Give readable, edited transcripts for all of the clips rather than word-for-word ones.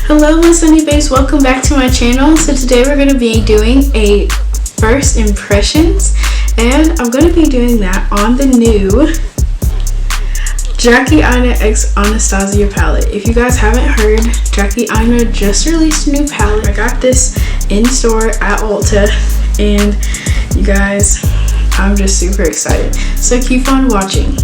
Hello my sunny babes, welcome back to my channel. So today we're going to be doing a first impressions, and I'm going to be doing that on the new Jackie Aina x Anastasia palette. If you guys haven't heard, Jackie Aina just released a new palette. I got this in store at Ulta, and you guys, I'm just super excited. So keep on watching.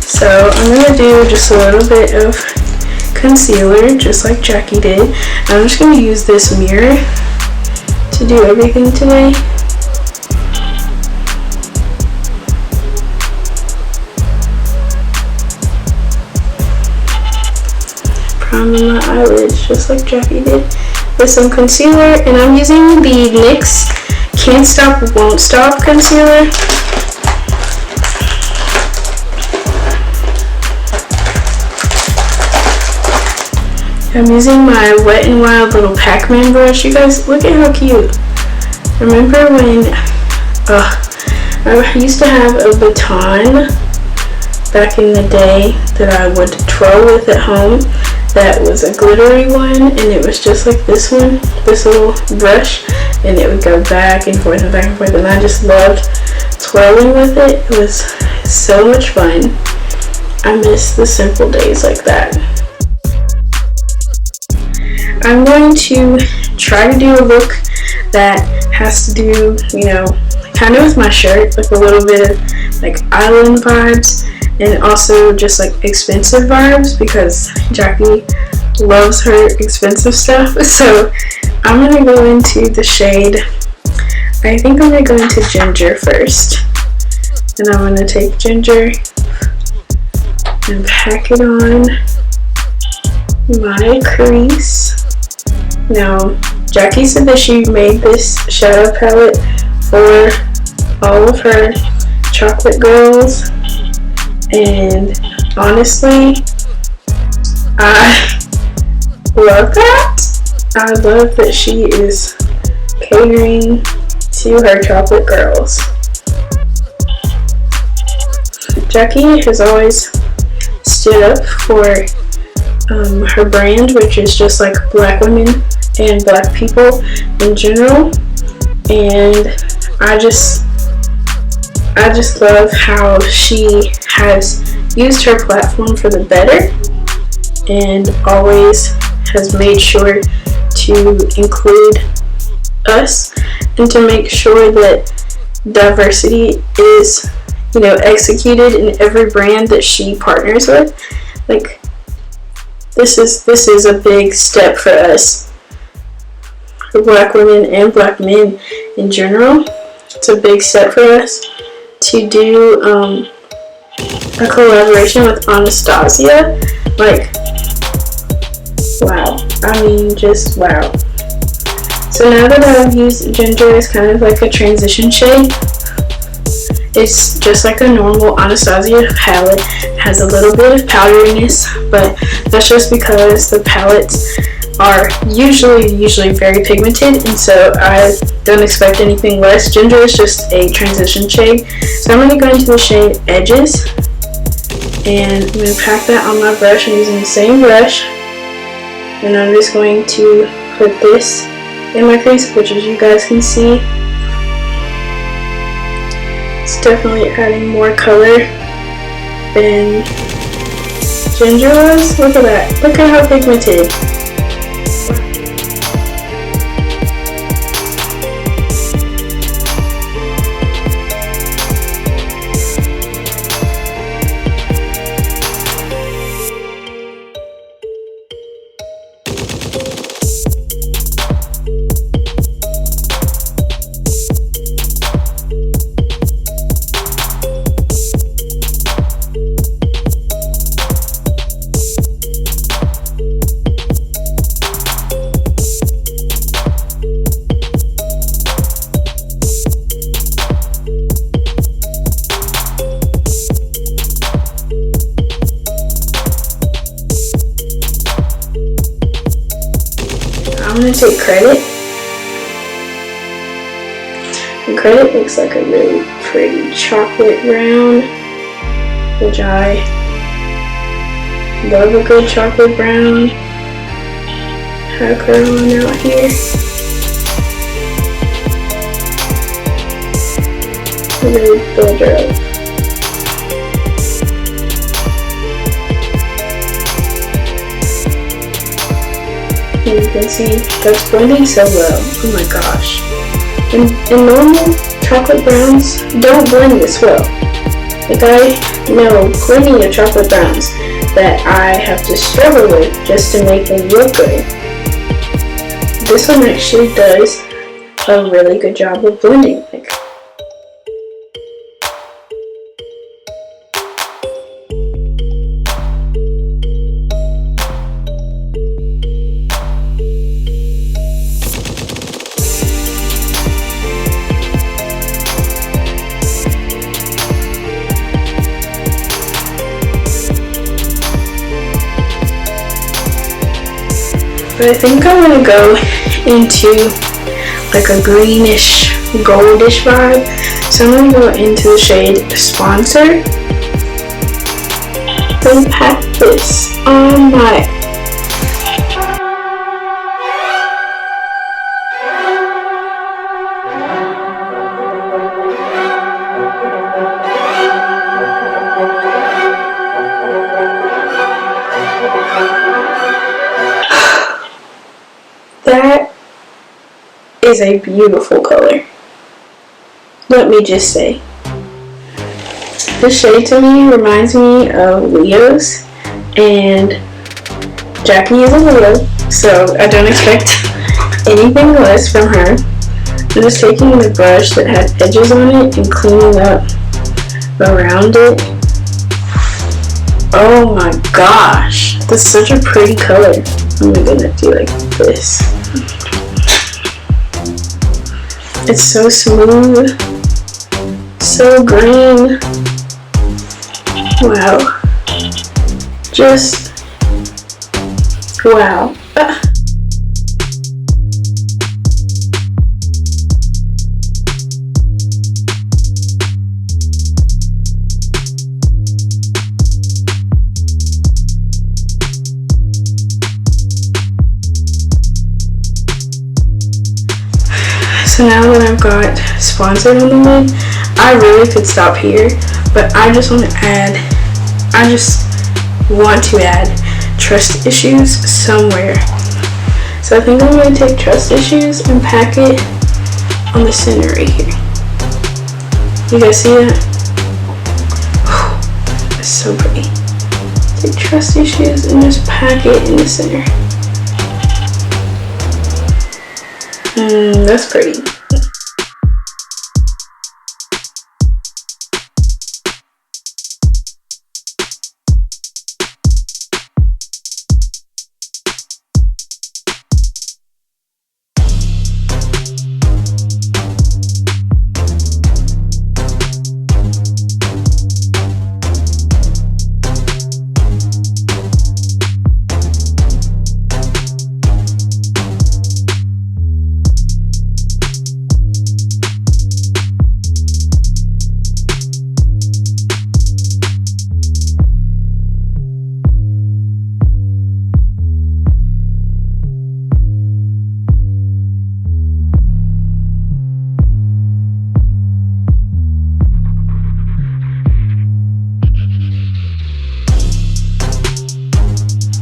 So I'm going to do just a little bit of concealer, just like Jackie did. I'm just going to use this mirror to do everything today. Priming my eyelids, just like Jackie did, with some concealer. And I'm using the NYX Can't Stop Won't Stop concealer. I'm using my Wet n Wild little Pac-Man brush. You guys, look at how cute. Remember when I used to have a baton back in the day that I would twirl with at home, that was a glittery one, and it was just like this one, this little brush, and it would go back and forth and back and forth, and I just loved twirling with it. It was so much fun. I miss the simple days like that. I'm going to try to do a look that has to do, kind of with my shirt, like a little bit of like island vibes, and also just like expensive vibes, because Jackie loves her expensive stuff. So I'm going to go into the shade, I think I'm going to go into ginger first, and I'm going to take ginger and pack it on my crease. Now, Jackie said that she made this shadow palette for all of her chocolate girls, and honestly, I love that. I love that she is catering to her chocolate girls. Jackie has always stood up for her brand, which is just like black women and black people in general, and I just love how she has used her platform for the better and always has made sure to include us and to make sure that diversity is executed in every brand that she partners with. Like, this is a big step for us, for black women and black men in general. It's a big step for us to do a collaboration with Anastasia. Like, wow. I mean, just wow. So now that I've used ginger as kind of like a transition shade, it's just like a normal Anastasia palette. It has a little bit of powderiness, but that's just because the palettes are usually very pigmented, and so I don't expect anything less. Ginger is just a transition shade. So I'm going to go into the shade Edges, and I'm going to pack that on my brush. I'm using the same brush, and I'm just going to put this in my crease, which as you guys can see, it's definitely adding more color than ginger was. Look at that. Look at how pigmented. going to take credit. And credit looks like a really pretty chocolate brown, which I love a good chocolate brown. Have her on out here. Really build her up. And you can see that's blending so well. Oh my gosh. And normal chocolate browns don't blend this well. Like, I know plenty of chocolate browns that I have to struggle with just to make them look good. This one actually does a really good job of blending. But I think I want to go into like a greenish, goldish vibe. So I'm going to go into the shade Sponsor. Then pack this on my That is a beautiful color. Let me just say. This shade to me reminds me of Leo's, and Jackie is a Leo, so I don't expect anything less from her. I'm just taking the brush that had edges on it and cleaning up around it. Oh my gosh, that's such a pretty color. I'm gonna do like this. It's so smooth, so green. Wow. Just wow. So now that I've got Sponsored on the lid, I really could stop here, but I just want to add Trust Issues somewhere. So I think I'm going to take Trust Issues and pack it on the center right here. You guys see that? It's so pretty. Take Trust Issues and just pack it in the center. That's pretty.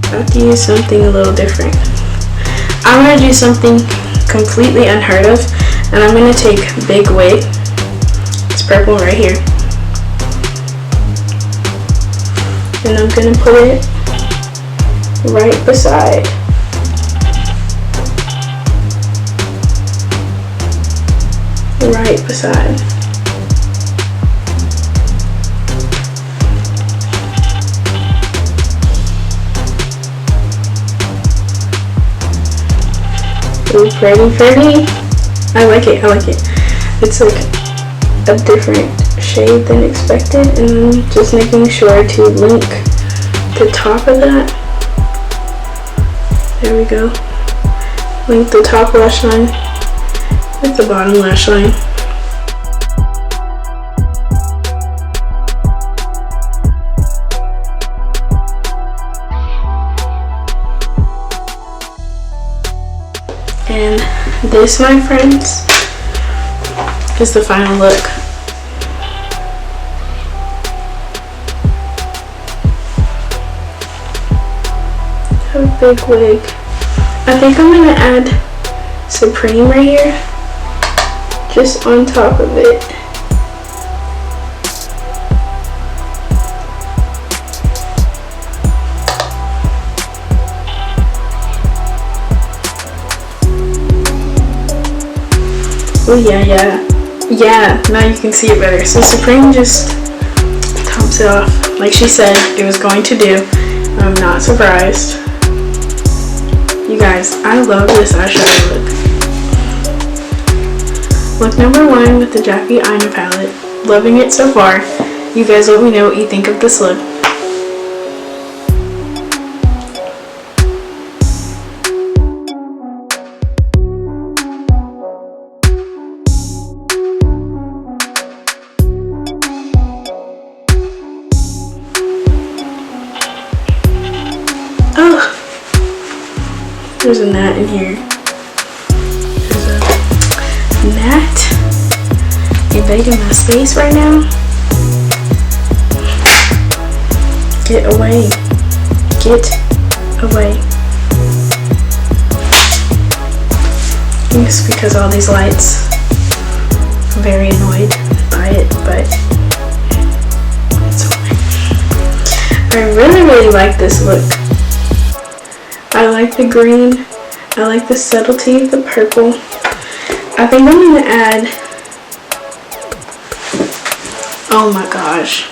I have to use something a little different. I'm going to do something completely unheard of, and I'm going to take Big Wig, this purple right here, and I'm going to put it right beside Ooh, pretty. I like it. It's like a different shade than expected, and then just making sure to link the top of that. There we go. link the top lash line with the bottom lash line. And this, my friends, is the final look. Have a big wig. I think I'm gonna add Supreme right here, just on top of it. Oh yeah, now you can see it better. So Supreme just tops it off like she said it was going to do. I'm not surprised. You guys, I love this eyeshadow look. Look number 1 with the Jackie Aina palette. Loving it so far. You guys let me know what you think of this look. Oh, there's a gnat in here. There's a gnat invading my space right now. Get away. Get away. I think it's because all these lights. I'm very annoyed by it, but it's okay. I really like this look. I like the green. I like the subtlety of the purple. I think I'm gonna add, oh my gosh,